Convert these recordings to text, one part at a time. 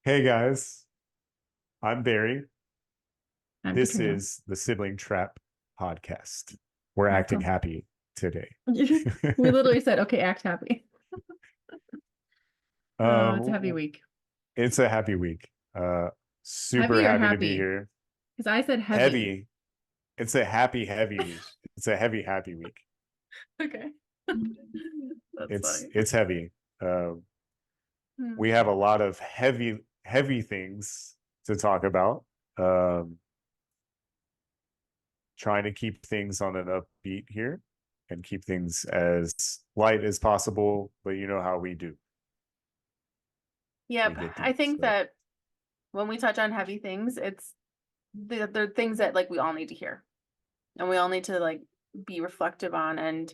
Hey guys, I'm Barry. I'm This Katrina. is the Sibling Trap podcast. We're acting Welcome. happy today. We literally said, okay, act happy. Oh, it's a heavy um, week. it's a happy week. Super Heavy or happy to be happy? here. Because I said heavy. Heavy. It's a happy week. It's a happy week. Okay. That's It's funny. it's heavy. Um, Hmm. we have a lot of heavy things to talk about. Um, Trying to keep things on an upbeat here and keep things as light as possible, but you know how we do. We Yep. get I deep. think So that when we touch on heavy things, they're things that like we all need to hear. And we all need to like be reflective on and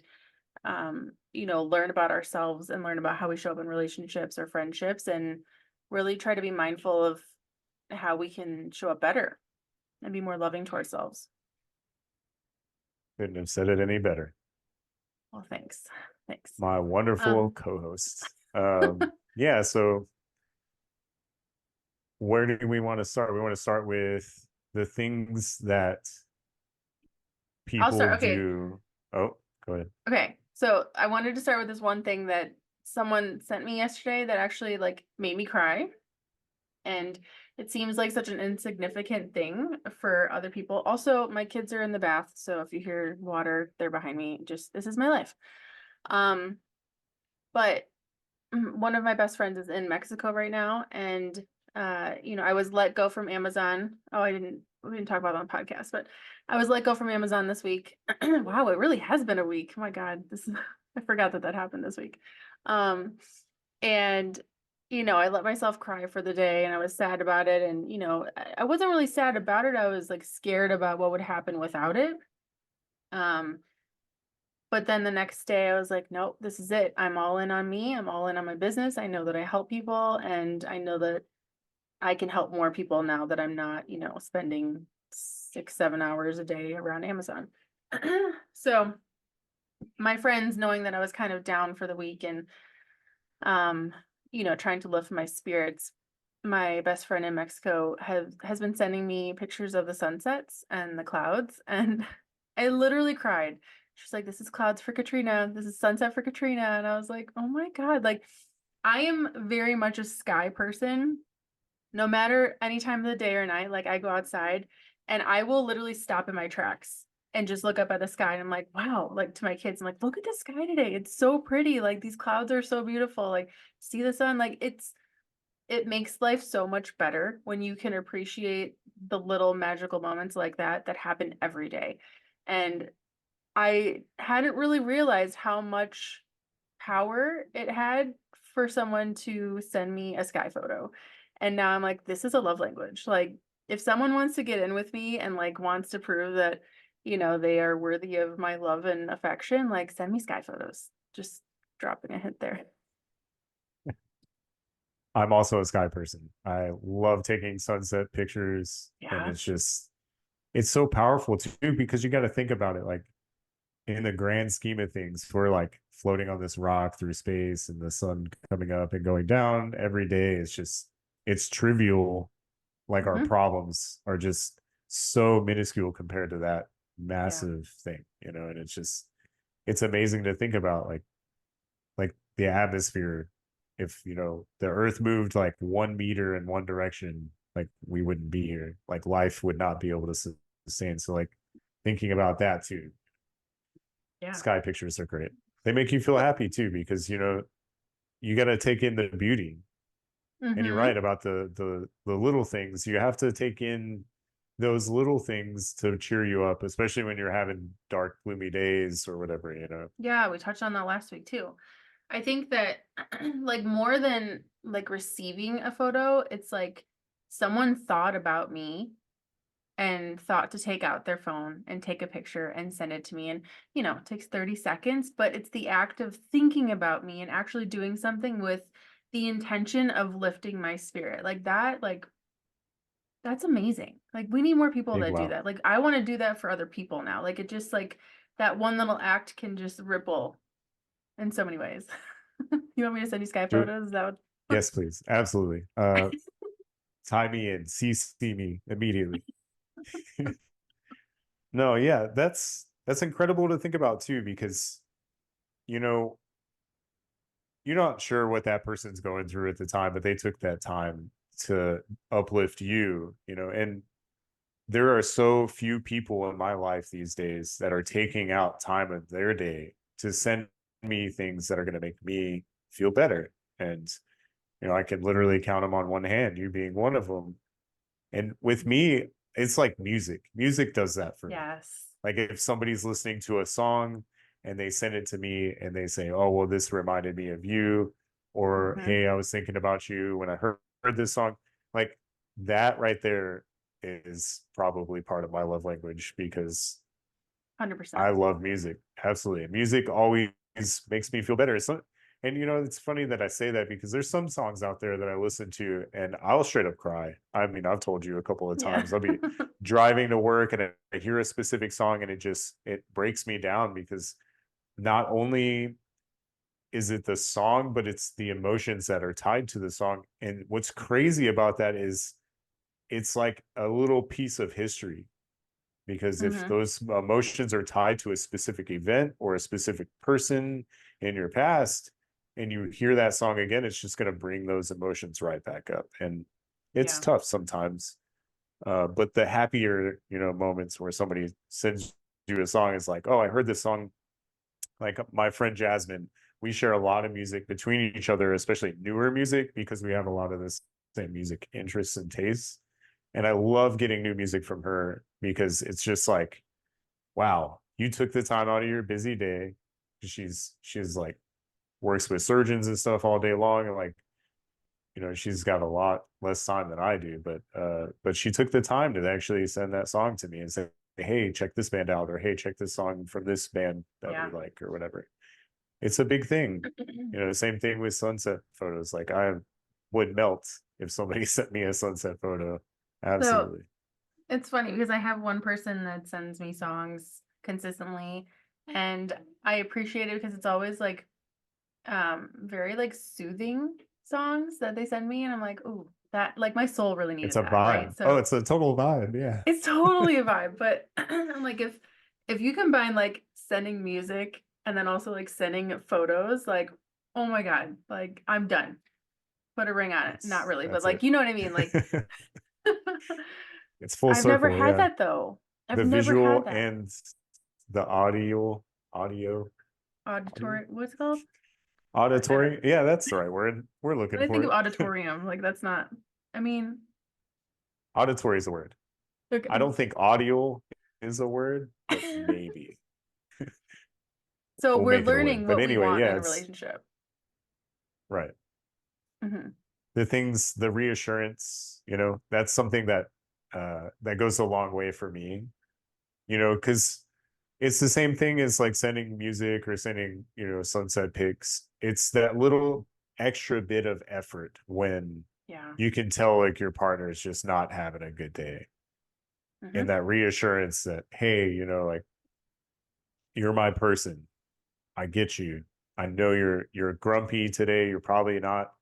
learn about ourselves and learn about how we show up in relationships or friendships and really try to be mindful of how we can show up better and be more loving to ourselves. couldn't have said it any better. Well, thanks. Thanks. My wonderful Um, co-host. Yeah, so where do we want to start? We want to start with the things that I'll people start. Okay. do. Oh, go ahead. Okay. So I wanted to start with this one thing that someone sent me yesterday that actually like made me cry. And it seems like such an insignificant thing for other people. Also, my kids are in the bath, so if you hear water, they're behind me. Just this is my life. Um, but one of my best friends is in Mexico right now, and I was let go from Amazon. Oh, we didn't talk about it on the podcast, but I was let go from Amazon this week. Wow, it really has been a week. Oh my God, I forgot that that happened this week. Um, and I let myself cry for the day and I was sad about it. And I wasn't really sad about it. I was like scared about what would happen without it. Um, but then the next day I was like, nope, this is it. I'm all in on me. I'm all in on my business. I know that I help people and I know that I can help more people now that I'm not, spending 6, 7 hours a day around Amazon. So my friends, knowing that I was kind of down for the week and um, trying to lift my spirits, my best friend in Mexico has been sending me pictures of the sunsets and the clouds, and I literally cried. She's like, "This is clouds for Katrina. This is sunset for Katrina," and I was like, "Oh my God!" Like, I am very much a sky person. No matter any time of the day or night, like I go outside and I will literally stop in my tracks and just look up at the sky and I'm like, wow, like to my kids, I'm like, look at the sky today. It's so pretty. Like these clouds are so beautiful. Like see the sun. Like it makes life so much better when you can appreciate the little magical moments like that happen every day. And I hadn't really realized how much power it had for someone to send me a sky photo. And now I'm like, this is a love language. Like, if someone wants to get in with me and like wants to prove that, they are worthy of my love and affection, like send me sky photos. Just dropping a hint there. I'm also a sky person. I love taking sunset pictures, and Yeah. it's so powerful too because you got to think about it. Like in the grand scheme of things, we're like floating on this rock through space and the sun coming up and going down every day. It's trivial. Like our Hmm. problems are just so minuscule compared to that Yeah. massive thing, and it's amazing to think about like the atmosphere. If, the earth moved like 1 meter in one direction, like we wouldn't be here. Like life would not be able to sustain. So like thinking about that too, Yeah. sky pictures are great. They make you feel happy too because you got to take in the beauty. And you're right Hmm. about the little things. You have to take in those little things to cheer you up, especially when you're having dark, gloomy days or whatever. Yeah, we touched on that last week too. I think that like more than like receiving a photo, it's like someone thought about me and thought to take out their phone and take a picture and send it to me. And, it takes 30 seconds, but it's the act of thinking about me and actually doing something with the intention of lifting my spirit. Like that's amazing. Like we need more people Big that do wow. that. Like I want to do that for other people now. Like it just like that one little act can just ripple in so many ways. You want me to send you sky Do it. photos? Is that what? Yes, please. Absolutely. tie me in, CC me immediately. No, yeah, that's incredible to think about too, because you know, you're not sure what that person's going through at the time, but they took that time to uplift you, and there are so few people in my life these days that are taking out time of their day to send me things that are going to make me feel better. And, I can literally count them on one hand, you being one of them. And with me, it's like music. Music does that for me. Yes. Like if somebody's listening to a song and they send it to me and they say, "Oh, well, this reminded me of you," or Hmm. "Hey, I was thinking about you when I heard this song." Like that right there is probably part of my love language because I 100%. love music. Absolutely. Music always makes me feel better. And it's funny that I say that because there's some songs out there that I listen to and I'll straight up cry. I mean, I've told you a couple of Yeah. times. I'll be driving to work and I hear a specific song and it breaks me down because not only is it the song, but it's the emotions that are tied to the song. And what's crazy about that is it's like a little piece of history because if Hmm. those emotions are tied to a specific event or a specific person in your past and you hear that song again, it's just going to bring those emotions right back up. And it's Yeah. tough sometimes, but the happier moments where somebody sends you a song is like, oh, I heard this song. Like my friend Jasmine, we share a lot of music between each other, especially newer music, because we have a lot of this same music interests and tastes. And I love getting new music from her because it's just like, wow, you took the time out of your busy day. She's like works with surgeons and stuff all day long, and like she's got a lot less time than I do, but she took the time to actually send that song to me and say, hey, check this band out, or hey, check this song from this band that we Yeah. like, or whatever. It's a big thing. Same thing with sunset photos. Like I would melt if somebody sent me a sunset photo. So Absolutely. it's funny because I have one person that sends me songs consistently, and I appreciate it because it's always like very like soothing songs that they send me, and I'm like, "Ooh, that like my soul really It's needed a that," right? vibe. Oh, So it's a total vibe. Yeah. it's totally a vibe, but I'm like if you combine like sending music and then also like sending photos, like, oh my God, like I'm done. Put a ring on it. Not really, but That's like it. you know what I mean? Like It's full I've never circle. had Yeah. that though. I've The never had visual that. and the audio, audio, Auditory, what's it called? I don't, auditory. Yeah, that's the right word. We're when looking I think for of it. auditorium, like that's not, I mean, Auditory is the word. I okay. don't think audio is a word, but maybe So we'll we're make it a word. learning But what we anyway, want yeah, in a it's relationship. right. Hmm. The things, the reassurance, that's something that goes a long way for me, because it's the same thing as like sending music or sending, sunset pics. It's that little extra bit of effort when Yeah. you can tell like your partner is just not having a good day. And Hmm. that reassurance that, hey, like you're my person. I get you. I know you're grumpy today. You're probably not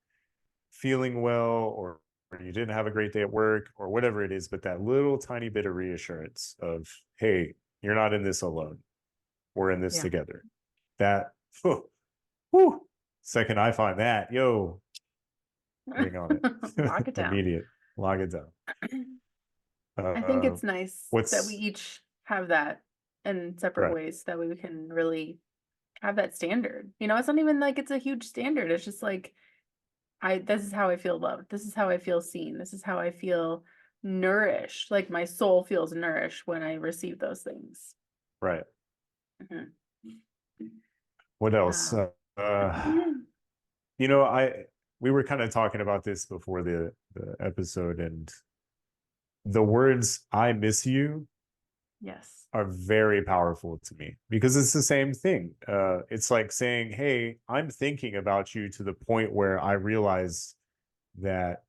feeling well, or you didn't have a great day at work, or whatever it is, but that little tiny bit of reassurance of, hey, you're not in this alone. We're in this Yeah. together. That, whew, second I find that, yo, ring on it. Lock it down. Immediate. Lock it down. I think Uh, it's nice that we what's each have that in separate right, ways that way we can really have that standard. You know, it's not even like it's a huge standard. It's just like this is how I feel loved. This is how I feel seen. This is how I feel nourished. Like my soul feels nourished when I receive those things. right. Mhm. What else? Um, I we were kind of talking about this before the episode, and the words "I miss you" yes. are very powerful to me because it's the same thing. It's like saying, "Hey, I'm thinking about you to the point where I realize that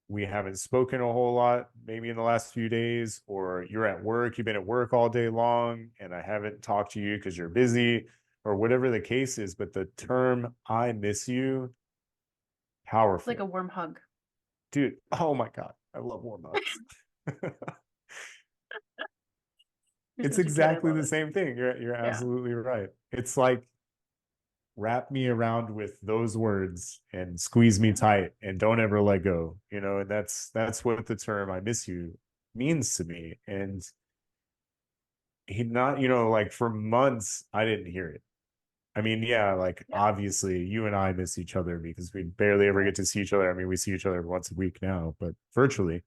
we haven't spoken a whole lot, maybe in the last few days, or you're at work, you've been at work all day long, and I haven't talked to you because you're busy, or whatever the case is." But the term "I miss you," Like a powerful. warm hug. dude, oh my God, I love warm hugs. You're It's such a kid. I exactly love the it. same thing. You're Yeah. absolutely right. It's like wrap me around with those words and squeeze me Yeah. tight and don't ever let go. And that's what the term "I miss you" means to me. And he not, like for months I didn't hear it. I mean, yeah, like Yeah. obviously you and I miss each other because we barely ever get to see each other. I mean, we see each other once a week now, but virtually.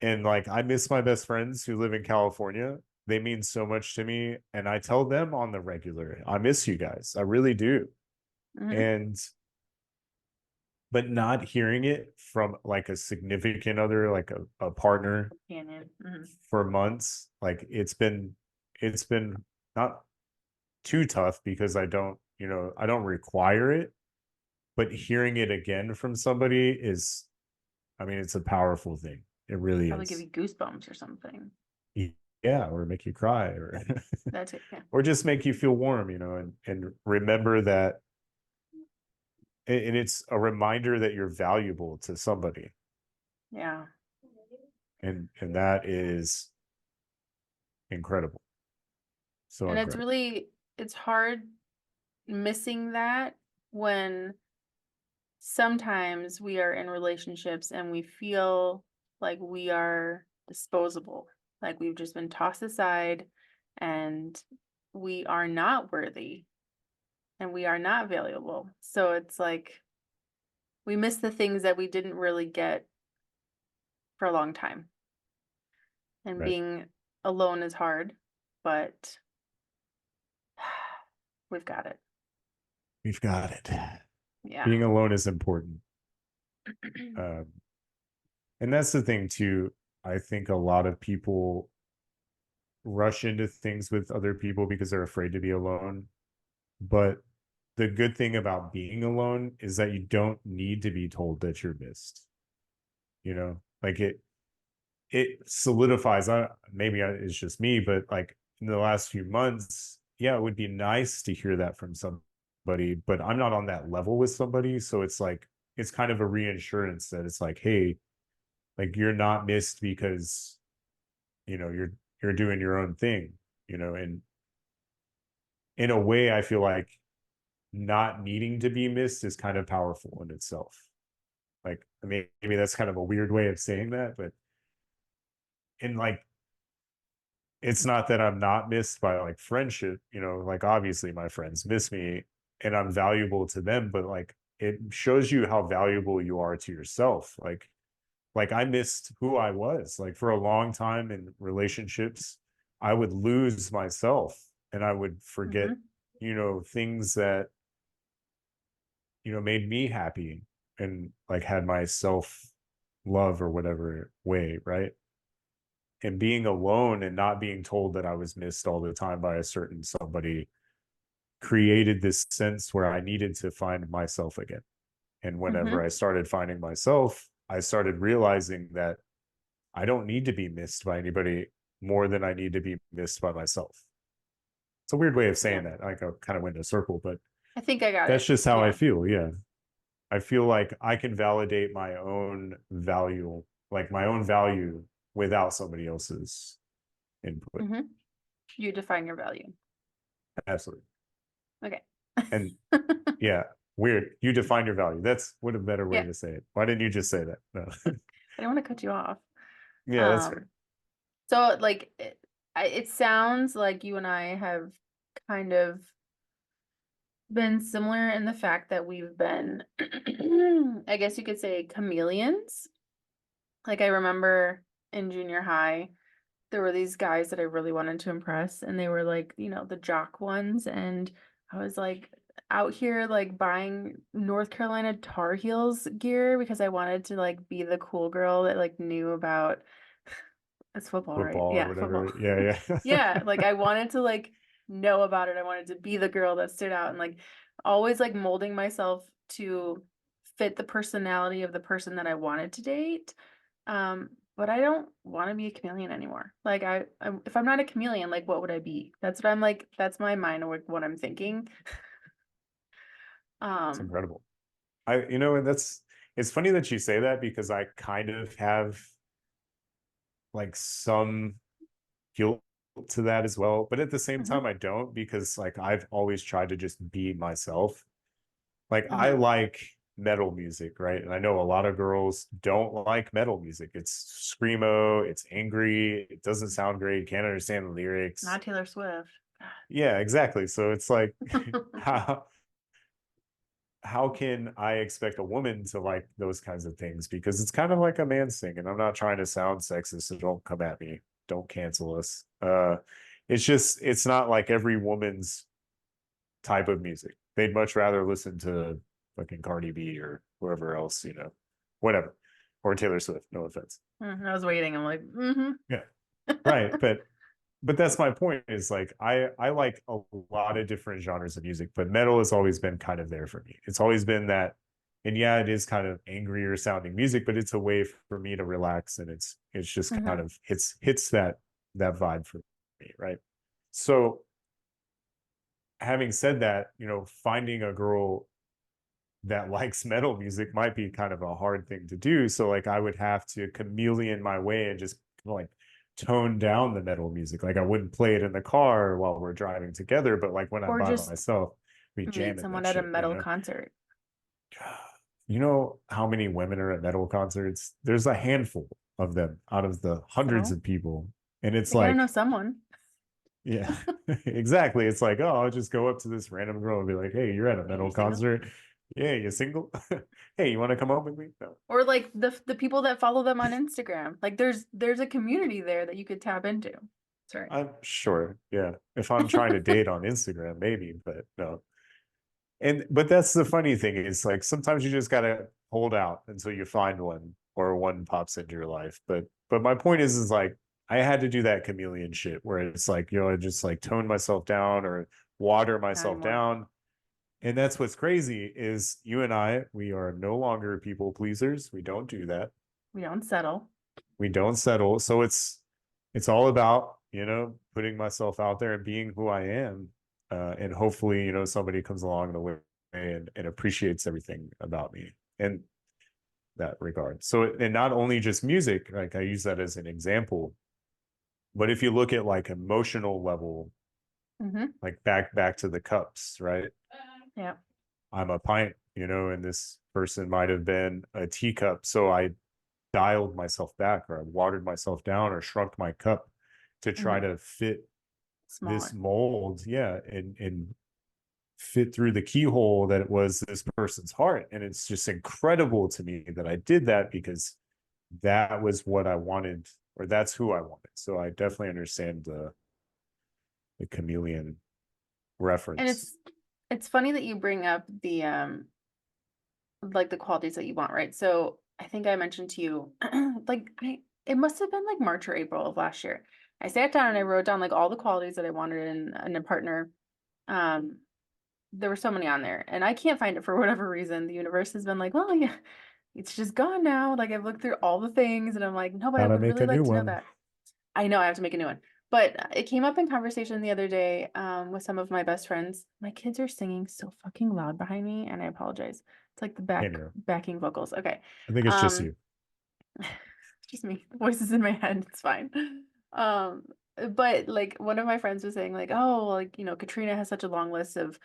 And like I miss my best friends who live in California. They mean so much to me. And I tell them on the regular, I miss you guys. I really do. Hmm. And but not hearing it from like a significant other, like a partner Companion. Hmm. for months, like it's been not too tough because I don't require it, but hearing it again from somebody is, I mean, it's a powerful thing. It really Probably give is. you goosebumps or something. Yeah, or make you cry, or That's it. Yeah. or just make you feel warm, and remember that, and it's a reminder that you're valuable to somebody, Yeah. and that is incredible, so And incredible. it's hard missing that when sometimes we are in relationships and we feel like we are disposable, like we've just been tossed aside and we are not worthy and we are not valuable. So it's like we miss the things that we didn't really get for a long time. And Right. being alone is hard, but we've got it. We've got it. Yeah. Being alone is important. Um, and that's the thing too. I think a lot of people rush into things with other people because they're afraid to be alone. But the good thing about being alone is that you don't need to be told that you're missed. Like it solidifies. Maybe it's just me, but like in the last few months, yeah, it would be nice to hear that from somebody, but I'm not on that level with somebody. So it's like, it's kind of a reinsurance that it's like, hey, like you're not missed because, you're doing your own thing, and in a way, I feel like not needing to be missed is kind of powerful in itself. Like, I mean, maybe that's kind of a weird way of saying that, but in like, it's not that I'm not missed by like friendship, like obviously my friends miss me and I'm valuable to them, but like it shows you how valuable you are to yourself. Like I missed who I was. Like for a long time in relationships, I would lose myself and I would forget, Hmm. things that, made me happy and like had my self love or whatever way, right? And being alone and not being told that I was missed all the time by a certain somebody created this sense where I needed to find myself again. And whenever I Hmm. started finding myself, I started realizing that I don't need to be missed by anybody more than I need to be missed by myself. It's a weird way of Yeah. saying that. Like I kind of went in a circle, but I think I got that's it. just how I Yeah. feel. Yeah. I feel like I can validate my own value, like my own value without somebody else's input. Hmm. You define your value. Absolutely. Okay. And yeah, weird. You define your value. That's what a better way Yeah. to say it. Why didn't you just say that? No. I don't want to cut you off. Yeah, that's fair. Um, so like it sounds like you and I have kind of been similar in the fact that we've been, I guess you could say, chameleons. Like I remember in junior high, there were these guys that I really wanted to impress, and they were like, the jock ones, and I was like out here like buying North Carolina Tar Heels gear because I wanted to like be the cool girl that like knew about it's football, right? Football or Yeah, football. whatever. Yeah, Yeah, yeah. like I wanted to like know about it. I wanted to be the girl that stood out and like always like molding myself to fit the personality of the person that I wanted to date. But I don't want to be a chameleon anymore. Like if I'm not a chameleon, like what would I be? That's what I'm like, that's my mind or what I'm thinking. It's Um, incredible. And it's funny that you say that because I kind of have like some guilt to that as well. But at the same Hmm. time, I don't because like I've always tried to just be myself. Like I Hmm. like metal music, right? And I know a lot of girls don't like metal music. It's screamo, it's angry, it doesn't sound great, can't understand the lyrics. Not Taylor Swift. Yeah, exactly. So it's like how how can I expect a woman to like those kinds of things? Because it's kind of like a man's thing, and I'm not trying to sound sexist, so don't come at me. Don't cancel us. It's just it's not like every woman's type of music. They'd much rather listen to fucking Cardi B or whoever else, whatever. Or Taylor Swift, no offense. I was waiting. I'm like, mm-hmm. Yeah. Right. But that's my point is like I like a lot of different genres of music, but metal has always been kind of there for me. It's always been that, and yeah, it is kind of angrier sounding music, but it's a way for me to relax, and it's just kind Hmm. of hits that vibe for me, right? So having said that, finding a girl that likes metal music might be kind of a hard thing to do. So like I would have to chameleon my way and just like tone down the metal music. Like I wouldn't play it in the car while we're driving together, but like when I'm Or by just myself, we meet jamming someone that at a shit, metal concert. You know how many women are at metal concerts? There's a handful of them out of the hundreds So of people. And it's they gotta know like, someone. yeah, exactly. It's like, oh, I'll just go up to this random girl and be like, hey, you're at a Hey, you metal single? concert. Yeah, you single? Hey, you want to come home with me? No. Or like the people that follow them on Instagram. Like there's a community there that you could tap into. Sorry. I'm sure. Yeah. If I'm trying to date on Instagram, maybe, but no. But that's the funny thing is like sometimes you just gotta hold out until you find one or one pops into your life. But my point is like I had to do that chameleon shit where it's like, I just like tone myself down or water Not myself anymore. down. And that's what's crazy is you and I, we are no longer people pleasers. We don't do that. We don't settle. We don't settle. So it's all about, putting myself out there and being who I am. And hopefully, somebody comes along the way and appreciates everything about me in that regard. So, and not only just music, like I use that as an example, but if you look at like emotional level, Hmm. like back to the cups, right? Yeah. I'm a pint, and this person might have been a teacup. So I dialed myself back or I watered myself down or shrunk my cup to try Hmm. to fit this Smaller. mold, yeah, and fit through the keyhole that it was this person's heart. And it's just incredible to me that I did that because that was what I wanted, or that's who I wanted. So I definitely understand the chameleon And reference. it's funny that you bring up the like the qualities that you want, right? So I think I mentioned to you like it must have been like March or April of last year. I sat down and I wrote down like all the qualities that I wanted in a partner. Um, there were so many on there, and I can't find it for whatever reason. The universe has been like, well, yeah, it's just gone now. Like I've looked through all the things, and I'm like, no, but I Gotta would make really a like new to know one. that. I know I have to make a new one. But it came up in conversation the other day with some of my best friends. My kids are singing so fucking loud behind me, and I apologize. It's like the Can't hear. backing vocals. Okay. I think it's just Um, you. it's just me. The voices in my head. It's fine. Um, but like one of my friends was saying, like, oh, like, Katrina has such a long list of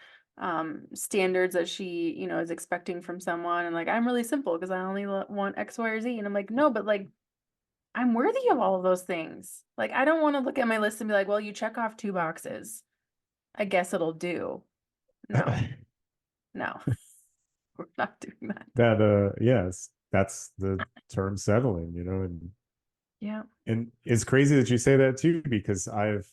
standards that she, is expecting from someone. And like, I'm really simple because I only want X, Y, or Z. And I'm like, no, but like I'm worthy of all of those things. Like, I don't want to look at my list and be like, well, you check off two boxes. I guess it'll do. No, no, we're not doing that. That yes, that's the term settling, Yeah. and it's crazy that you say that too because I've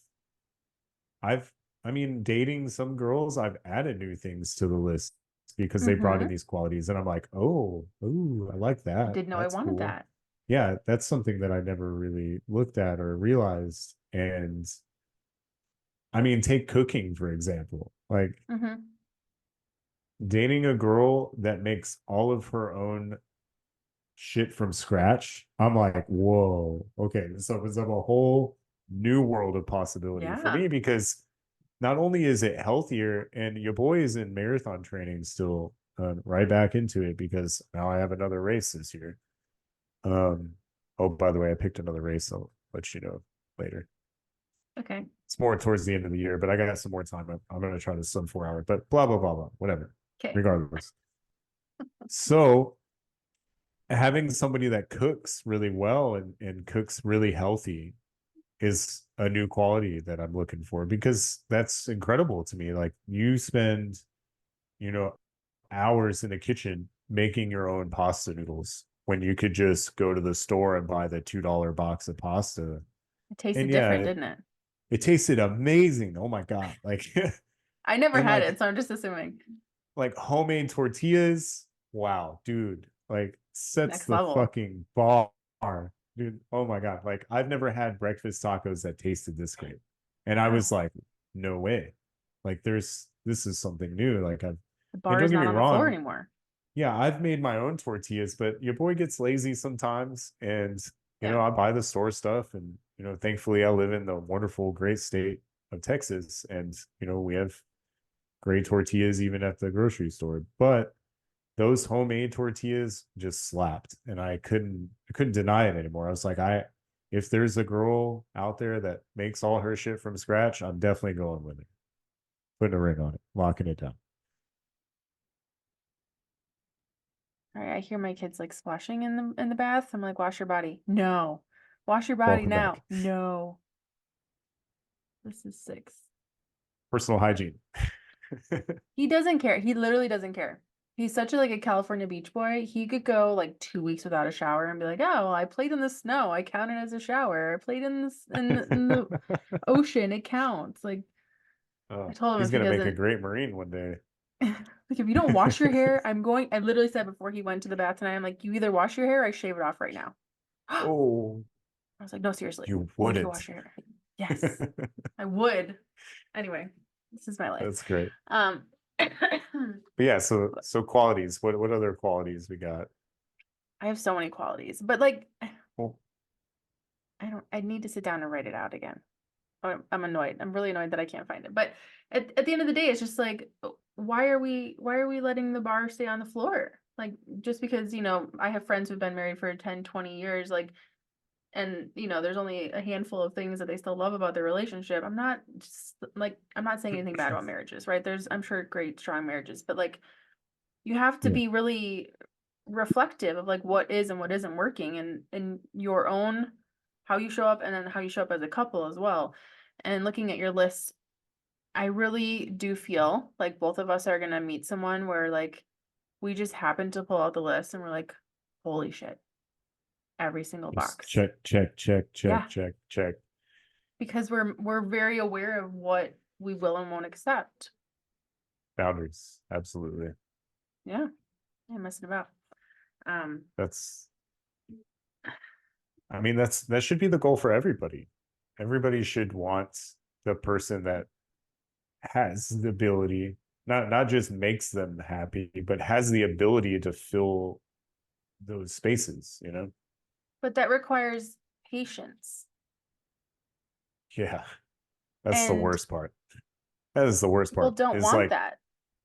I mean dating some girls I've added new things to the list because they brought in Mm-hmm. these qualities and I'm like, oh, ooh, I like that, Didn't know I that's wanted cool. that. Yeah, that's something that I never really looked at or realized. And I mean, take cooking for example, like Mm-hmm. dating a girl that makes all of her own shit from scratch, I'm like, whoa, okay, this opens up a whole new world of possibility for Yeah. me because not only is it healthier, and your boy is in marathon training still, right back into it because now I have another race this year. Um, oh, by the way, I picked another race. I'll let you know later. Okay. It's more towards the end of the year, but I got some more time. I'm going to try to sub 4 hours, but blah, blah, blah, blah, whatever. Okay. Regardless. So having somebody that cooks really well and cooks really healthy is a new quality that I'm looking for because that's incredible to me. Like you spend, you know, hours in the kitchen making your own pasta noodles when you could just go to the store and buy the $2 box of pasta. It tasted And yeah, different, it, didn't it? it tasted amazing. Oh my God. Like I never and had it, so I'm just assuming. like homemade tortillas. Wow, dude. Like sets Next the level. fucking bar. Dude, oh my God. Like I've never had breakfast tacos that tasted this great. And I was Wow. like, no way. Like this is something new. Like I've The and bar don't is get me not on the floor wrong, anymore. yeah, I've made my own tortillas, but your boy gets lazy sometimes. And, Yeah. I buy the store stuff. And, thankfully I live in the wonderful, great state of Texas. And, we have great tortillas even at the grocery store. But those homemade tortillas just slapped. And I couldn't deny it anymore. I was like, if there's a girl out there that makes all her shit from scratch, I'm definitely going with it. Putting a ring on it, locking it down. All right, I hear my kids like splashing in the bath. I'm like, wash your body. No. Wash your body Welcome now. back. No. This is 6. Personal hygiene. He doesn't care. He literally doesn't care. He's such a like a California beach boy. He could go like 2 weeks without a shower and be like, "Oh, well, I played in the snow. I count it as a shower. I played in this in the ocean. It counts." Like I Oh, told him he's if he gonna make a doesn't great Marine one day. like if you don't wash your hair, I'm going. I literally said before he went to the bath tonight, I'm like, "You either wash your hair or I shave it off right now." I Oh, was like, "No, seriously. you You need to wouldn't. wash your hair." Yes, I would. Anyway, this is my life. That's great. Um But yeah, so qualities. What other qualities we got? I have so many qualities, but like Well, I need to sit down and write it out again. I'm annoyed. I'm really annoyed that I can't find it. But at the end of the day, it's just like, why are we letting the bar stay on the floor? Like, just because, I have friends who've been married for 10, 20 years, like, and, there's only a handful of things that they still love about their relationship. I'm not saying anything bad about marriages, right? I'm sure, great, strong marriages, but like, you have to yeah, be really reflective of like what is and what isn't working and your own how you show up and then how you show up as a couple as well. And looking at your list, I really do feel like both of us are gonna meet someone where like we just happen to pull out the list and we're like, holy shit, every single just box. check, check, check, check, Yeah, check, check. because we're very aware of what we will and won't accept. Boundaries. Absolutely. Yeah, yeah, messing about. Um, That's I mean, that should be the goal for everybody. Everybody should want the person that has the ability, not just makes them happy, but has the ability to fill those spaces. but that requires patience. Yeah, that's the And worst part. That is the worst people part. don't Is want like, that.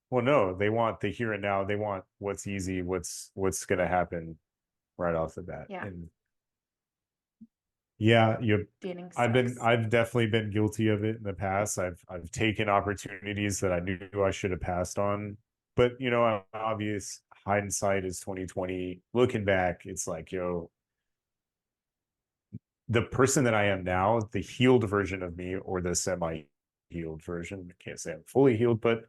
well, no, they want the here and now. They want what's easy, what's gonna happen right off the bat. Yeah, And yeah, dating I've sucks. definitely been guilty of it in the past. I've taken opportunities that I knew I should have passed on. But obvious hindsight is 2020. Looking back, it's like, the person that I am now, the healed version of me or the semi-healed version. I can't say I'm fully healed, but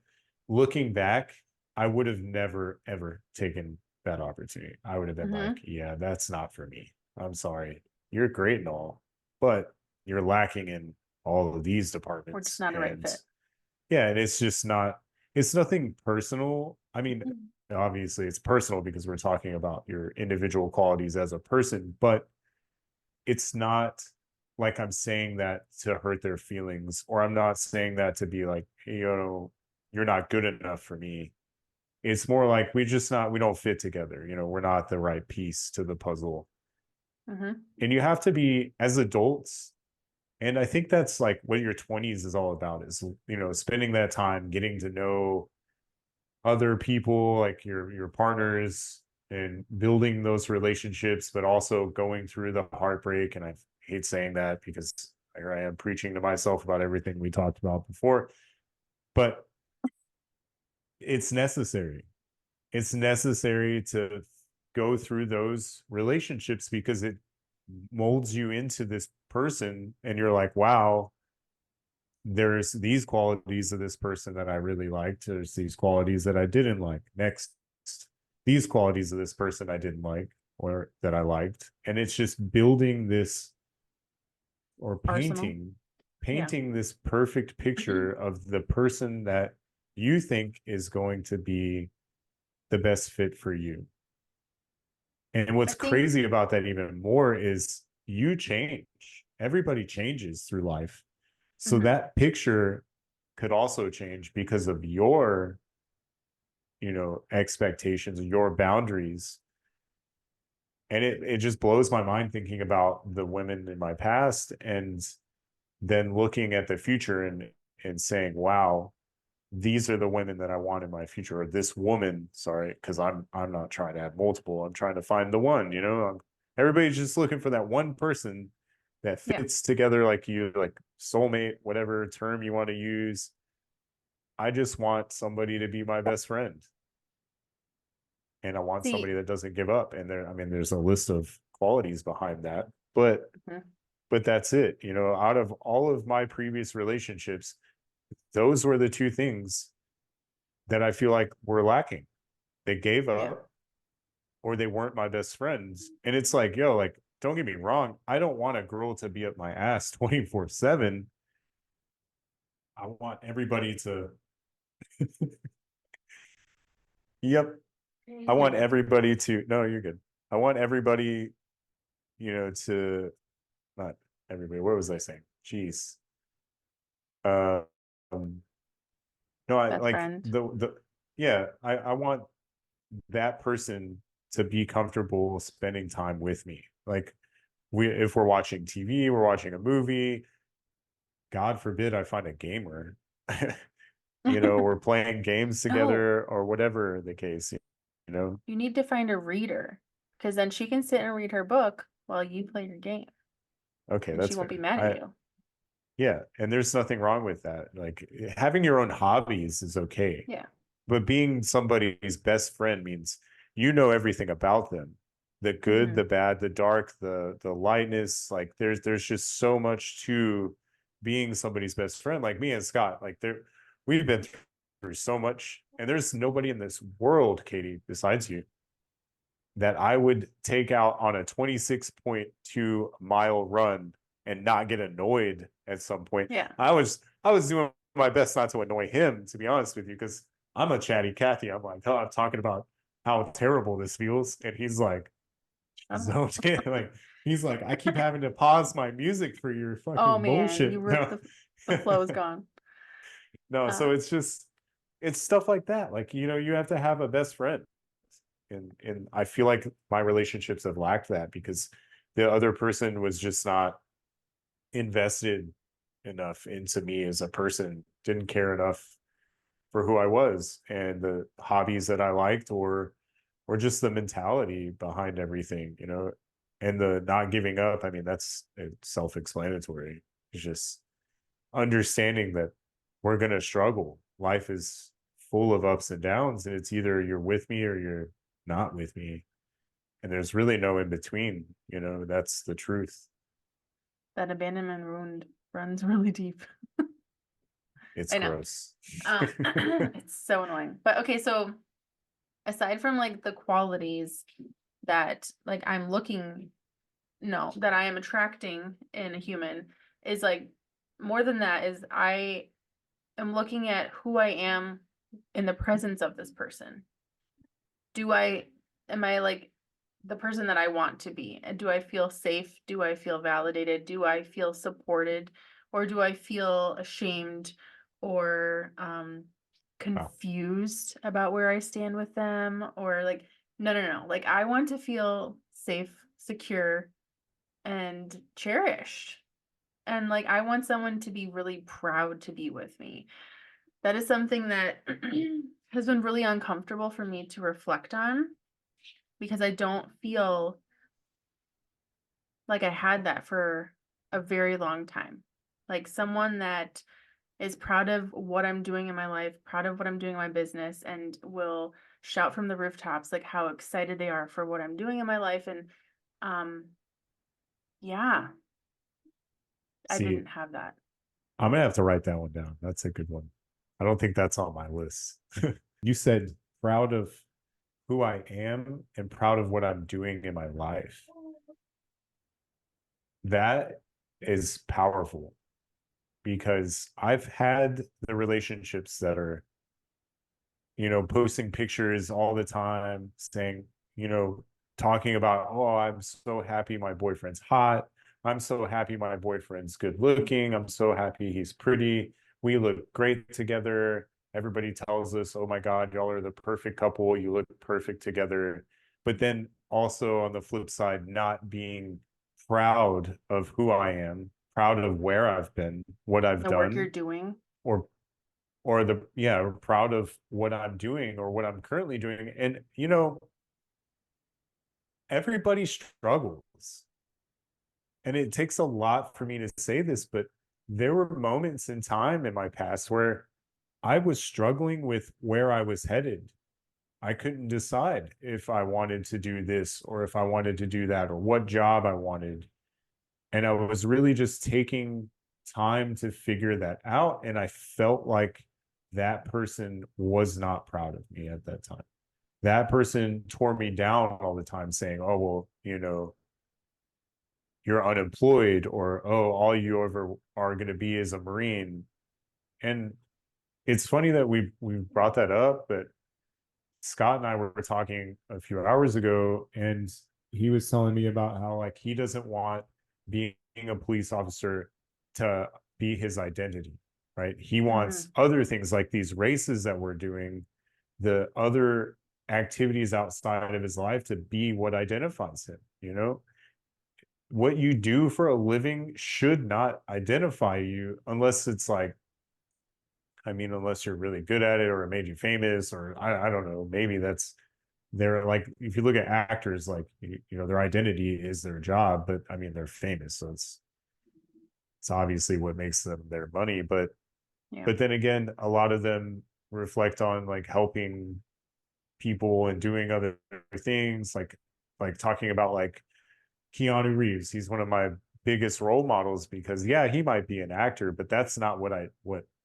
looking back, I would have never ever taken that opportunity. I would have been like, Hmm. yeah, that's not for me. I'm sorry. You're great and all, but you're lacking in all of these We're just departments. not a right And fit. yeah, and it's just not, it's nothing personal. I mean, Mhm. obviously it's personal because we're talking about your individual qualities as a person, but it's not like I'm saying that to hurt their feelings, or I'm not saying that to be like, hey, you're not good enough for me. It's more like we don't fit together. We're not the right piece to the puzzle. Mhm. And you have to be as adults. And I think that's like what your 20s is all about is, spending that time getting to know other people, like your partners, and building those relationships, but also going through the heartbreak. And I hate saying that because here I am preaching to myself about everything we talked about before, but it's necessary. It's necessary to go through those relationships because it molds you into this person, and you're like, wow, there's these qualities of this person that I really liked. There's these qualities that I didn't like. Next, these qualities of this person I didn't like or that I liked. And it's just building this, or Arsenal. Yeah. painting this perfect picture of the person that you think is going to be the best fit for you. And I what's think, crazy about that even more is you change. Everybody changes through life. So mhm, that picture could also change because of your, expectations, your boundaries. And it just blows my mind thinking about the women in my past, and then looking at the future and saying, wow, these are the women that I want in my future, or this woman, sorry, because I'm not trying to have multiple. I'm trying to find the one, everybody's just looking for that one person that yeah. fits together, like you, like soulmate, whatever term you want to use. I just want somebody to be my best friend, and I want somebody See, that doesn't give up. And there, I mean, there's a list of qualities behind that, but mhm, that's it. Out of all of my previous relationships, those were the two things that I feel like were lacking. They gave yeah. up, or they weren't my best friends. And it's like, yo, like, don't get me wrong. I don't want a girl to be up my ass 24/7. I want everybody to, yep. I You're want good. everybody to, no, you're good. I want everybody, to, not everybody. What was I saying? Jeez. Uh, um, no, I Best like friend. yeah, I want that person to be comfortable spending time with me. Like, if we're watching TV, we're watching a movie, God forbid I find a gamer, we're playing games No, together or whatever the case, you know? you need to find a reader because then she can sit and read her book while you play your game Okay, and she that's won't be fair. mad at you. Yeah, and there's nothing wrong with that. Like, having your own hobbies is okay, Yeah. but being somebody's best friend means you know everything about them, the good, Hmm. the bad, the dark, the lightness. Like, there's just so much to being somebody's best friend. Like me and Scott, like, we've been through so much, and there's nobody in this world, Katie, besides you, that I would take out on a 26.2 mile run and not get annoyed at some point. Yeah. I was doing my best not to annoy him, to be honest with you, because I'm a chatty Cathy. I'm like, oh, I'm talking about how terrible this feels, and he's like, Shut up. zoned in. Like, he's like, I keep having to pause my music for your Oh fucking man, you bullshit. ripped No, the flow is gone. no. Uh, So it's stuff like that. Like, you have to have a best friend, and I feel like my relationships have lacked that because the other person was just not invested enough into me as a person, didn't care enough for who I was and the hobbies that I liked, or just the mentality behind everything, and the not giving up. I mean, that's self-explanatory. It's just understanding that we're going to struggle. Life is full of ups and downs, and it's either you're with me or you're not with me. And there's really no in between, that's the truth. that abandonment runs really deep. It's I know. gross. It's so annoying. But okay, so aside from like the qualities that like I'm looking, no, that I am attracting in a human is like more than that is I am looking at who I am in the presence of this person. Am I like the person that I want to be? And do I feel safe? Do I feel validated? Do I feel supported? Or do I feel ashamed or Wow. confused about where I stand with them? Or like, no, no, no. Like, I want to feel safe, secure, and cherished. And like, I want someone to be really proud to be with me. That is something that has been really uncomfortable for me to reflect on because I don't feel like I had that for a very long time. Like someone that is proud of what I'm doing in my life, proud of what I'm doing in my business, and will shout from the rooftops like how excited they are for what I'm doing in my life. And um, yeah, I See, didn't have that. I'm gonna have to write that one down. That's a good one. I don't think that's on my list. You said proud of who I am and proud of what I'm doing in my life. That is powerful because I've had the relationships that are, posting pictures all the time saying, talking about, oh, I'm so happy my boyfriend's hot. I'm so happy my boyfriend's good looking. I'm so happy he's pretty. We look great together. Everybody tells us, oh my God, y'all are the perfect couple. You look perfect together. But then also on the flip side, not being proud of who I am, proud of where I've been, what I've The work you're done, doing. or proud of what I'm doing or what I'm currently doing. And everybody struggles, and it takes a lot for me to say this, but there were moments in time in my past where I was struggling with where I was headed. I couldn't decide if I wanted to do this or if I wanted to do that or what job I wanted. And I was really just taking time to figure that out. And I felt like that person was not proud of me at that time. That person tore me down all the time, saying, oh, well, you're unemployed, or, oh, all you ever are going to be is a Marine. And it's funny that we brought that up, but Scott and I were talking a few hours ago, and he was telling me about how like he doesn't want being a police officer to be his identity, right? He wants Mhm. other things like these races that we're doing, the other activities outside of his life to be what identifies him. What you do for a living should not identify you unless it's like, I mean, unless you're really good at it or it made you famous, or I don't know, maybe that's they're like, if you look at actors, like, their identity is their job, but I mean, they're famous. So it's obviously what makes them their money. But, Yeah. but then again, a lot of them reflect on like helping people and doing other things, like talking about like Keanu Reeves. He's one of my biggest role models because yeah, he might be an actor, but that's not what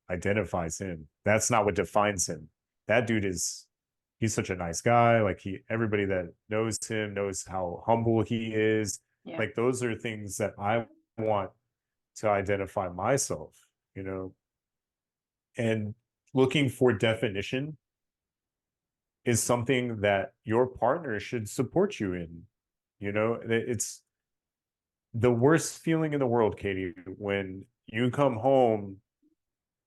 identifies him. That's not what defines him. That dude is he's such a nice guy. Like everybody that knows him knows how humble he is. Yeah. Like those are things that I want to identify myself, and looking for definition is something that your partner should support you in. It's the worst feeling in the world, Katie, when you come home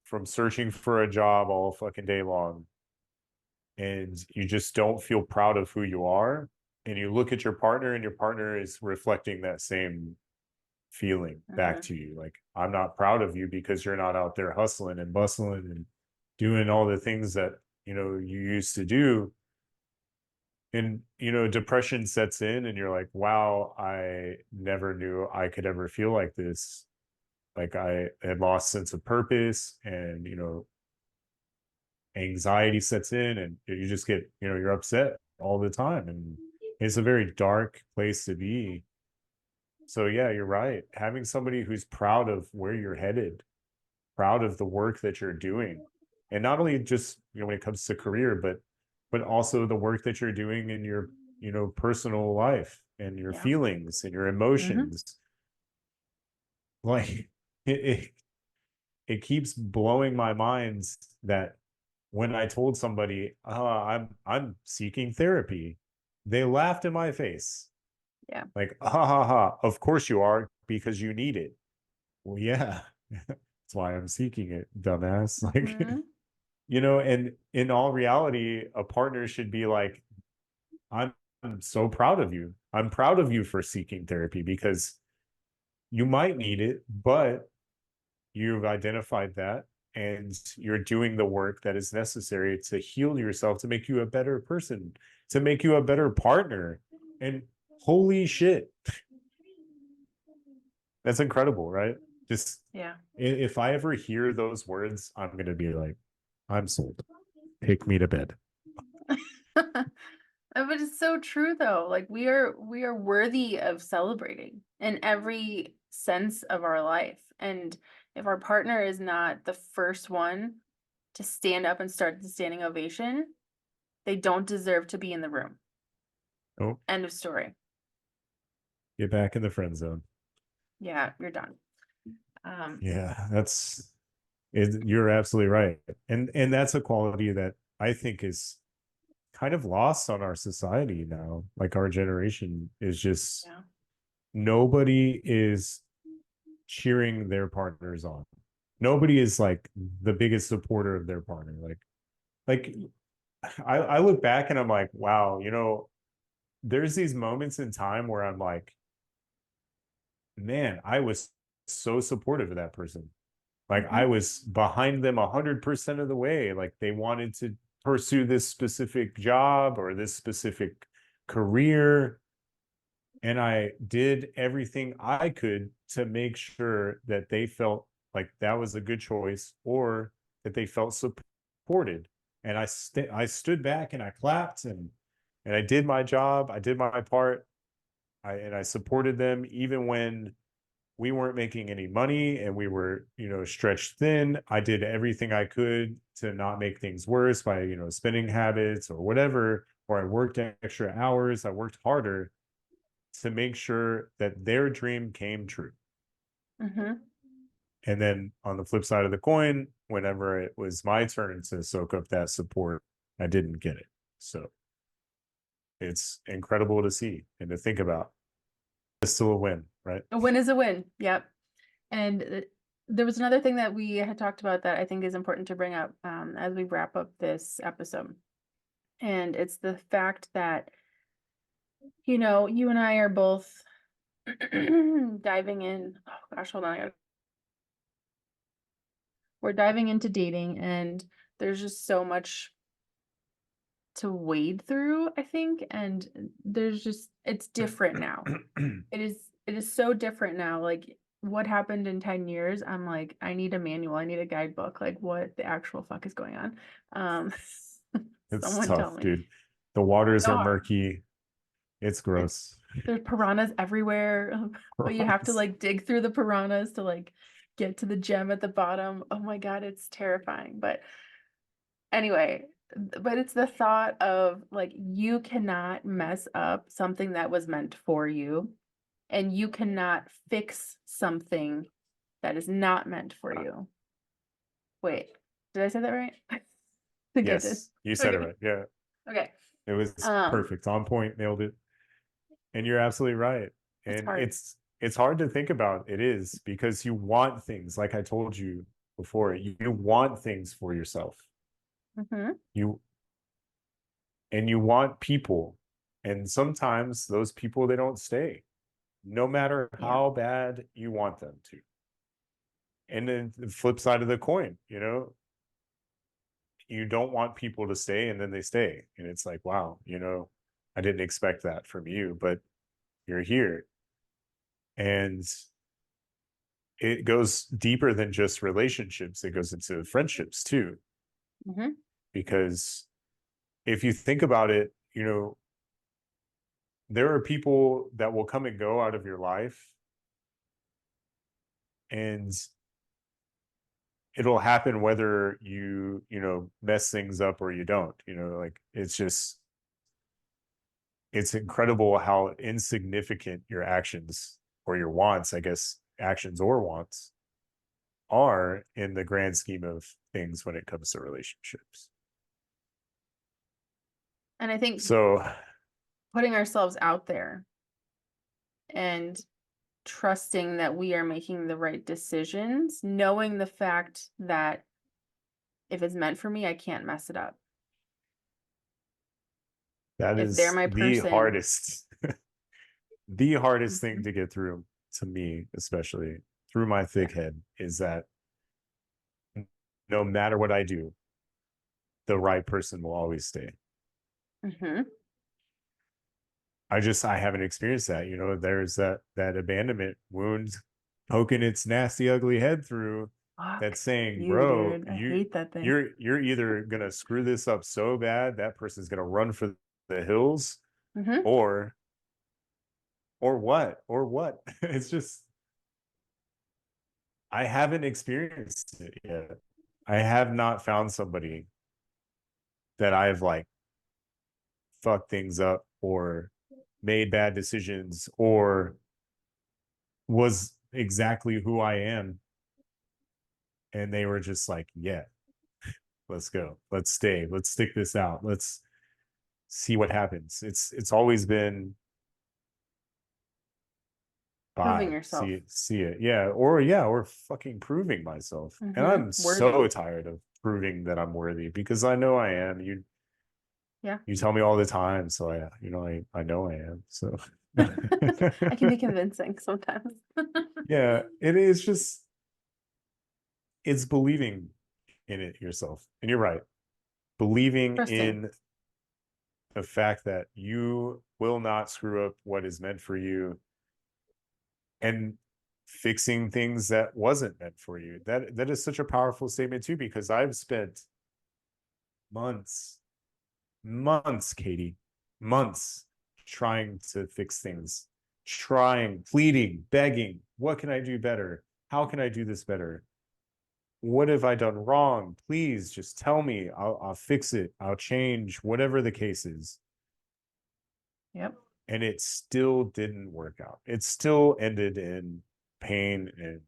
from searching for a job all fucking day long and you just don't feel proud of who you are. And you look at your partner and your partner is reflecting that same feeling back Mhm. to you. Like, I'm not proud of you because you're not out there hustling and bustling and doing all the things that, you used to do. And depression sets in and you're like, wow, I never knew I could ever feel like this. Like I had lost sense of purpose, and anxiety sets in, and you just get, you're upset all the time, and it's a very dark place to be. So yeah, you're right, having somebody who's proud of where you're headed, proud of the work that you're doing, and not only just when it comes to career, but also the work that you're doing in your personal life and your Yeah. feelings and your Mhm. emotions. Like it it keeps blowing my mind that when I told somebody, I'm seeking therapy, they laughed in my face. Yeah. Like, ha ha ha, of course you are, because you need it. Well, yeah. That's why I'm seeking it, dumbass. Like, Mhm. and in all reality, a partner should be like, I'm so proud of you. I'm proud of you for seeking therapy because you might need it, but you've identified that and you're doing the work that is necessary to heal yourself, to make you a better person, to make you a better partner. And holy shit, that's incredible, right? Just Yeah. if I ever hear those words, I'm going to be like, I'm sold. Take me to bed. But it's so true though. Like we are worthy of celebrating in every sense of our life. And if our partner is not the first one to stand up and start the standing ovation, they don't deserve to be in the room. Oh, End of story. get back in the friend zone. Yeah, you're done. Um, Yeah, you're absolutely right. And that's a quality that I think is kind of lost on our society now. Like our generation is just yeah. nobody is cheering their partners on. Nobody is like the biggest supporter of their partner. Like I look back and I'm like, wow, there's these moments in time where I'm like, man, I was so supportive of that person. Like I Hmm. was behind them 100% of the way. Like they wanted to pursue this specific job or this specific career. And I did everything I could to make sure that they felt like that was a good choice or that they felt supported. And I stood back and I clapped and I did my job. I did my part. I supported them even when we weren't making any money and we were, stretched thin. I did everything I could to not make things worse by, spending habits or whatever, or I worked extra hours. I worked harder to make sure that their dream came true. Hmm. And then on the flip side of the coin, whenever it was my turn to soak up that support, I didn't get it. So it's incredible to see and to think about. It's still a win, right? A win is a win. Yep. And there was another thing that we had talked about that I think is important to bring up as we wrap up this episode. And it's the fact that, you and I are both diving in. Oh gosh, hold on. We're diving into dating, and there's just so much to wade through, I think. And it's different now. It is so different now. Like what happened in 10 years, I'm like, I need a manual, I need a guidebook. Like what the actual fuck is going on? Um, It's someone tell tough, me. dude. The waters So are hard. murky. It's It's gross. there's piranhas everywhere, but you have to Gross. like dig through the piranhas to like get to the gem at the bottom. Oh my God, it's terrifying. But anyway, but it's the thought of like you cannot mess up something that was meant for you, and you cannot fix something that is not meant for you. Wait, did I say that right? I think I did. Yes, you said it Okay. right. Yeah, Okay. it was Um, perfect, on point, nailed it. And you're absolutely right. it's And hard. it's hard to think about. It is because you want things, like I told you before. You want things for yourself. Hmm. You and you want people, and sometimes those people they don't stay, no matter Yeah. how bad you want them to. And then the flip side of the coin, you don't want people to stay and then they stay. And it's like, wow, I didn't expect that from you, but you're here. And it goes deeper than just relationships, it goes into friendships too. Hmm. Because if you think about it, there are people that will come and go out of your life, and it'll happen whether you mess things up or you don't. Like it's incredible how insignificant your actions or your wants, I guess, actions or wants are in the grand scheme of things when it comes to relationships. And I think So putting ourselves out there and trusting that we are making the right decisions, knowing the fact that if it's meant for me, I can't mess it up. that If they're is my the person. hardest, the hardest thing Mhm. to get through, to me, especially through my Yeah. thick head, is that no matter what I do, the right person will always stay. Mm-hmm. I haven't experienced that. There's that abandonment wound poking its nasty, ugly head through, Fuck that's saying, you, bro, dude. I hate that thing. you're either gonna screw this up so bad that person's gonna run for the hills, Mm-hmm. or what? It's just, I haven't experienced it yet. I have not found somebody that I've like fucked things up or made bad decisions or was exactly who I am. And they were just like, yeah, let's go. Let's stay. Let's stick this out. Let's see what happens. It's always been Proving bye. yourself. See it. Yeah, or fucking proving myself. And Mm-hmm. I'm so Worthy. tired of proving that I'm worthy because I know I am. Yeah. You tell me all the time, so I know I am. So I can be convincing sometimes. yeah, it is just, it's believing in it yourself. And you're right. Believing Trusting. in the fact that you will not screw up what is meant for you, and fixing things that wasn't meant for you. That is such a powerful statement too, because I've spent months, months, Katie, months trying to fix things, trying, pleading, begging. What can I do better? How can I do this better? What have I done wrong? Please just tell me. I'll fix it. I'll change, whatever the case is. Yep. And it still didn't work out. It still ended in pain and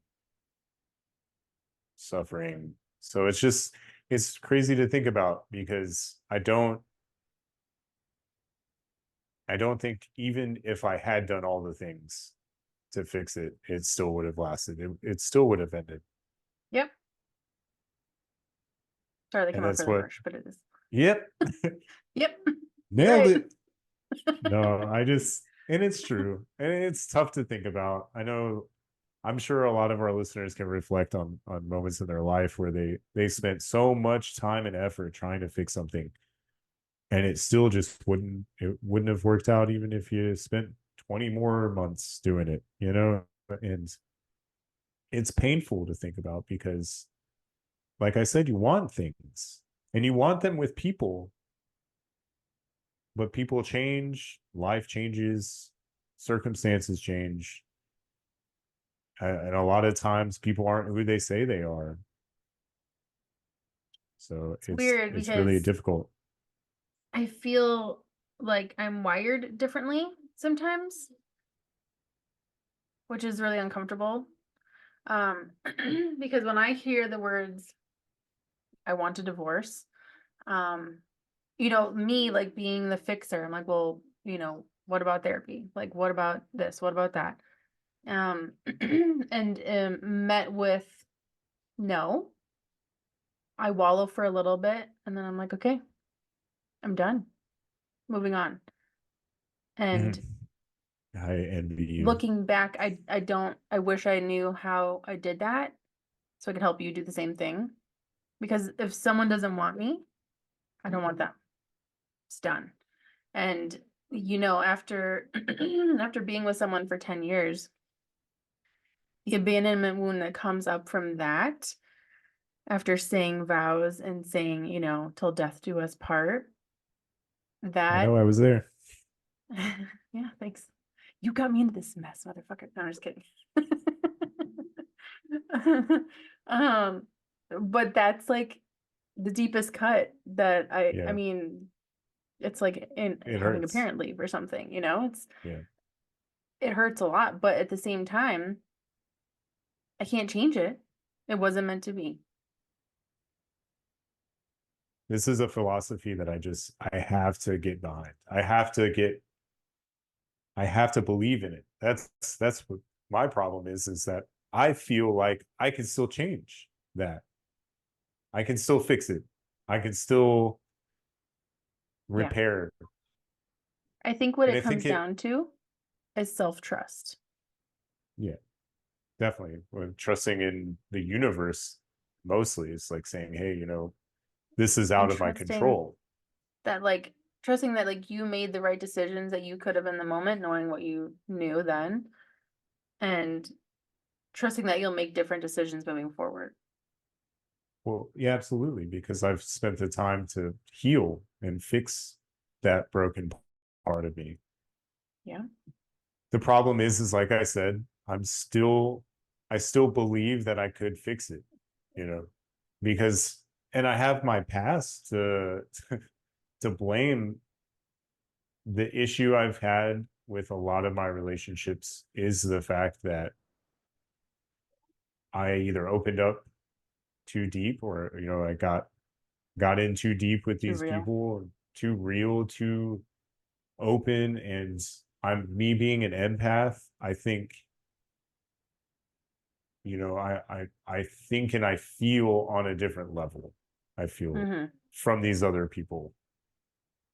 suffering. So it's crazy to think about, because I don't think, even if I had done all the things to fix it, it still would have lasted. It still would have ended. Yep. Sorry, that And came out that's really what, harsh, but it is. yep, Yep. You're nailed right. it. No, and it's true. And it's tough to think about. I'm sure a lot of our listeners can reflect on moments in their life where they spent so much time and effort trying to fix something, and it still just wouldn't have worked out, even if you spent 20 more months doing it. And it's painful to think about, because, like I said, you want things and you want them with people, but people change, life changes, circumstances change, and a lot of times people aren't who they say they are. So It's it's weird it's really because difficult. I feel like I'm wired differently sometimes, which is really uncomfortable. Um, because when I hear the words, I want a divorce, um, me like being the fixer, I'm like, well, what about therapy? Like, what about this? What about that? And met with no, I wallow for a little bit and then I'm like, okay, I'm done, moving on. And Mhm. I envy you. looking back, I wish I knew how I did that so I could help you do the same thing. Because if someone doesn't want me, I don't want them. It's done. And after after being with someone for 10 years, the abandonment wound that comes up from that, after saying vows and saying, till death do us part, I know, that I was there. yeah, thanks. You got me into this mess, motherfucker. No, I'm just kidding. um, but that's like the deepest cut that I Yeah, mean, it's like in it having a hurts. parent leave or something, Yeah. it hurts a lot, but at the same time, I can't change it. It wasn't meant to be. This is a philosophy that I have to get behind. I have to believe in it. That's what my problem is that I feel like I can still change that. I can still fix it. I can still Yeah. repair. I think what And it I think comes down to is self-trust. yeah, definitely. When trusting in the universe mostly it's like saying, hey, this is And out of my trusting control. that like trusting that like you made the right decisions that you could have in the moment, knowing what you knew then, and trusting that you'll make different decisions moving forward. Well, yeah, absolutely, because I've spent the time to heal and fix that broken part of me. Yeah. The problem is like I said, I still believe that I could fix it, you know, because, and I have my past to blame. The issue I've had with a lot of my relationships is the fact that I either opened up too deep, or I got in too deep with Too these real. people, too real, too open. And I'm me being an empath, I think, I think and I feel on a different level. I feel Mm-hmm. from these other people,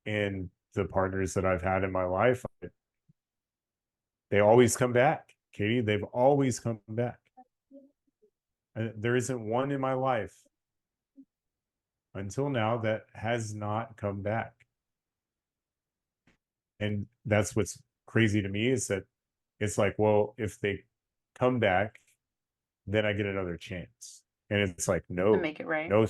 and the partners that I've had in my life, they always come back, Katie. They've always come back. There isn't one in my life until now that has not come back. And that's what's crazy to me, is that it's like, well, if they come back, then I get another chance. And it's like, To no, make it right. no,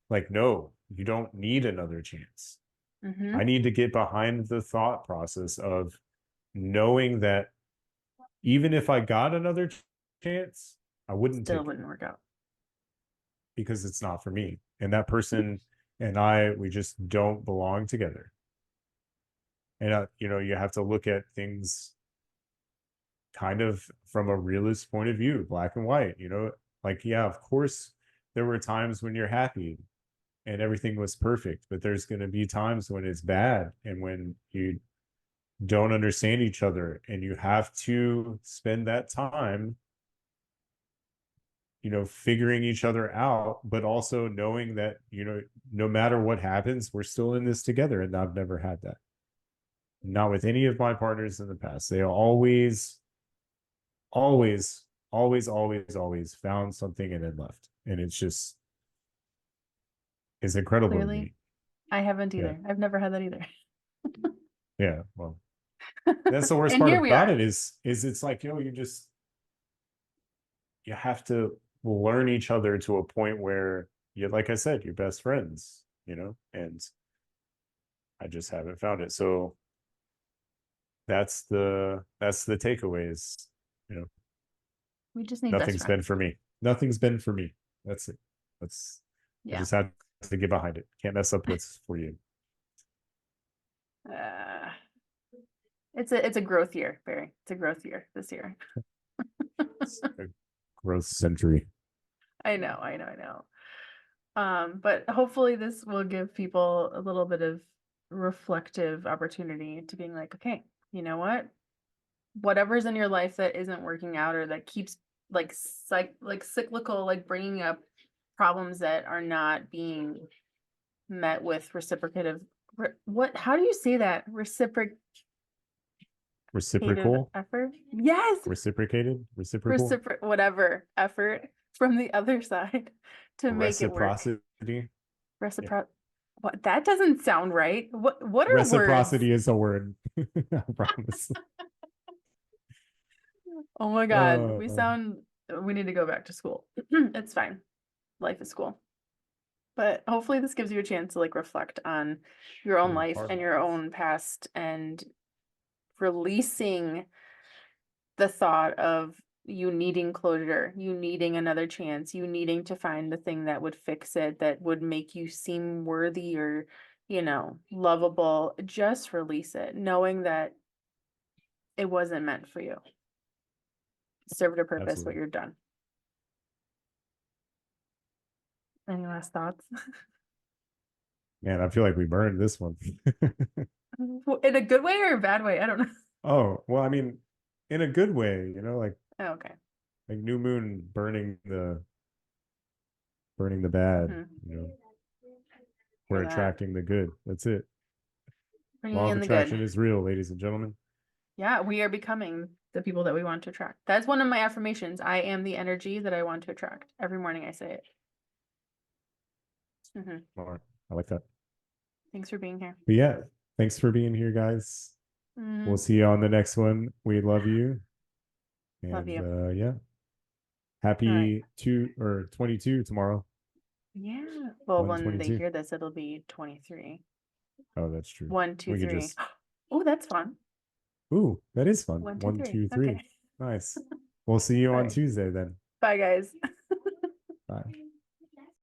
like, no, you don't need another chance. Mm-hmm. I need to get behind the thought process of knowing that even if I got another chance, I wouldn't Still take it wouldn't work out. because it's not for me. And that person and I, we just don't belong together. And you have to look at things kind of from a realist point of view, black and white. Like, yeah, of course there were times when you're happy and everything was perfect, but there's going to be times when it's bad and when you don't understand each other, and you have to spend that time figuring each other out, but also knowing that no matter what happens, we're still in this together. And I've never had that, not with any of my partners in the past. They always, always, always, always, always found something and then left. And it's incredible to Clearly, me. I haven't Yeah. either. I've never had that either. Yeah. Well, that's the worst And part here we about are. it, is it's like, you have to learn each other to a point where you, like I said, you're best friends, and I just haven't found it. So that's the takeaways. You know, We just need best nothing's been friends. for me. Nothing's been for me. That's it. That's I Yeah. just had to get behind it. Can't mess up what's for you. Uh, it's a growth year, Barry. It's a growth year this year. It's a growth century. I know. But hopefully this will give people a little bit of reflective opportunity to being like, okay, you know what? Whatever's in your life that isn't working out or that keeps like cyclical, like bringing up problems that are not being met with reciprocative. What? How do you say that? Reciprocative Reciprocal, effort? Yes, reciprocal, whatever effort from the other side to make it work. reciprocity. Yeah. Recipro what that doesn't sound right. What are words? Reciprocity is a word. I promise. Oh my God. Uh, We need to go back to school. It's fine. Life is school. But hopefully this gives you a chance to like reflect on your own life hard and your life. own past and releasing the thought of you needing closure, you needing another chance, you needing to find the thing that would fix it, that would make you seem worthy or, lovable. Just release it, knowing that it wasn't meant for you. Served a purpose, but Absolutely. you're done. Any last thoughts? Man, I feel like we burned this one. In a good way or a bad way? I don't know. Oh, well, I mean, in a good way, Oh, okay. like new moon burning the bad, Hmm. we're For that. attracting the good. That's it. Bringing Law of in the good. attraction is real, ladies and gentlemen. Yeah, we are becoming the people that we want to attract. That's one of my affirmations. I am the energy that I want to attract. Every morning I say it. More. I like that. Thanks for being here. But yeah, thanks for being here, guys. We'll see you on the next one. We love you. Love And you. yeah. Happy 22 tomorrow. Yeah. Well, when they 122. hear this, it'll be 23. Oh, that's true. 1, 2, We could 3. just Oh, that's fun. ooh, that is fun. 1, 2, One, 3. two, three. Okay. Nice. We'll see you All on right. Tuesday then. Bye, guys. Bye.